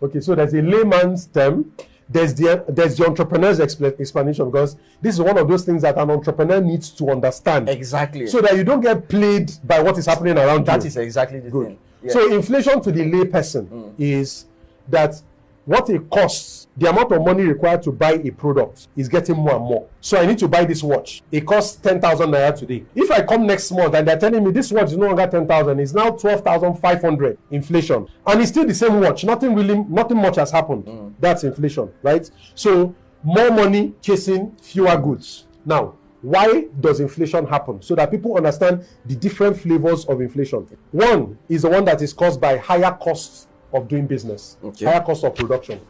Okay, so there's a layman's term. There's the entrepreneur's explanation, because this is one of those things that an entrepreneur needs to understand. Exactly. So that you don't get played by what is happening around you. That is exactly the thing. Yeah. So inflation to the lay person is that what it costs, the amount of money required to buy a product is getting more and more. So I need to buy this watch. It costs 10,000 naira today. If I come next month and they're telling me this watch is no longer 10,000, it's now 12,500 inflation. And it's still the same watch. Nothing much has happened. That's inflation, right? So more money chasing fewer goods. Now, why does inflation happen? So that people understand the different flavors of inflation. One is the one that is caused by higher costs of doing business, higher cost of production.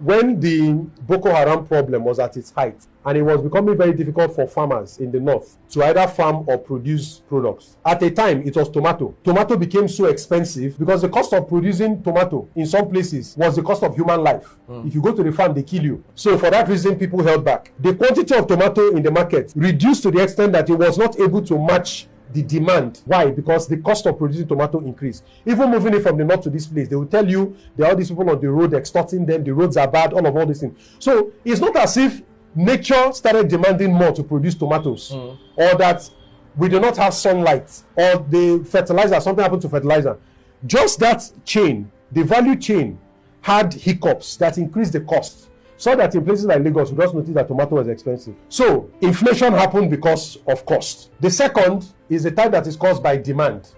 When the Boko Haram problem was at its height, and it was becoming very difficult for farmers in the north to either farm or produce products. At a time, it was tomato. Tomato became so expensive because the cost of producing tomato in some places was the cost of human life. If you go to the farm, they kill you. So for that reason, people held back. The quantity of tomato in the market reduced to the extent that it was not able to match the demand. Why? Because the cost of producing tomato increased. Even moving it from the north to this place, they will tell you there are all these people on the road extorting them, the roads are bad, all these things. So it's not as if nature started demanding more to produce tomatoes, or that we do not have sunlight, or the fertilizer, something happened to fertilizer. Just that chain, the value chain, had hiccups that increased the cost. So that in places like Lagos, we just noticed that tomato was expensive. So inflation happened because of cost. The second is the type that is caused by demand.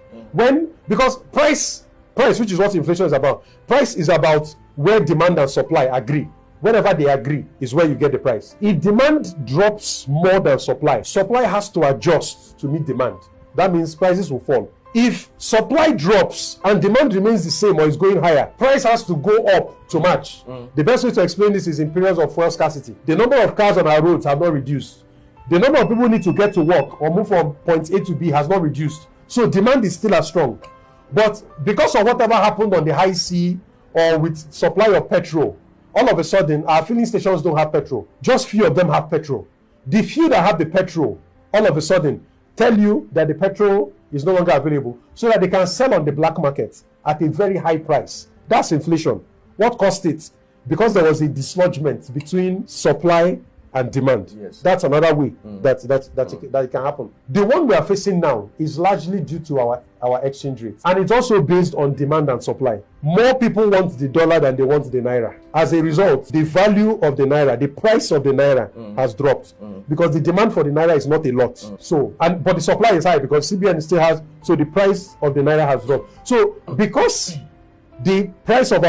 Because price, which is what inflation is about. Price is about where demand and supply agree. Whenever they agree is where you get the price. If demand drops more than supply has to adjust to meet demand. That means prices will fall. If supply drops and demand remains the same or is going higher, price has to go up to match. The best way to explain this is in periods of fuel scarcity. The number of cars on our roads have not reduced. The number of people who need to get to work or move from point A to B has not reduced. So demand is still as strong. But because of whatever happened on the high sea or with supply of petrol, all of a sudden our filling stations don't have petrol. Just few of them have petrol. The few that have the petrol, all of a sudden, tell you that the petrol is no longer available, so that they can sell on the black market at a very high price. That's inflation. What caused it? Because there was a dislodgement between supply and demand. Yes. That's another way that it can happen. The one we are facing now is largely due to our exchange rate, and it's also based on demand and supply. More people want the dollar than they want the naira. As a result, the value of the naira, the price of the naira has dropped because the demand for the naira is not a lot. But the supply is high because CBN still has, so the price of the naira has dropped. So because the price of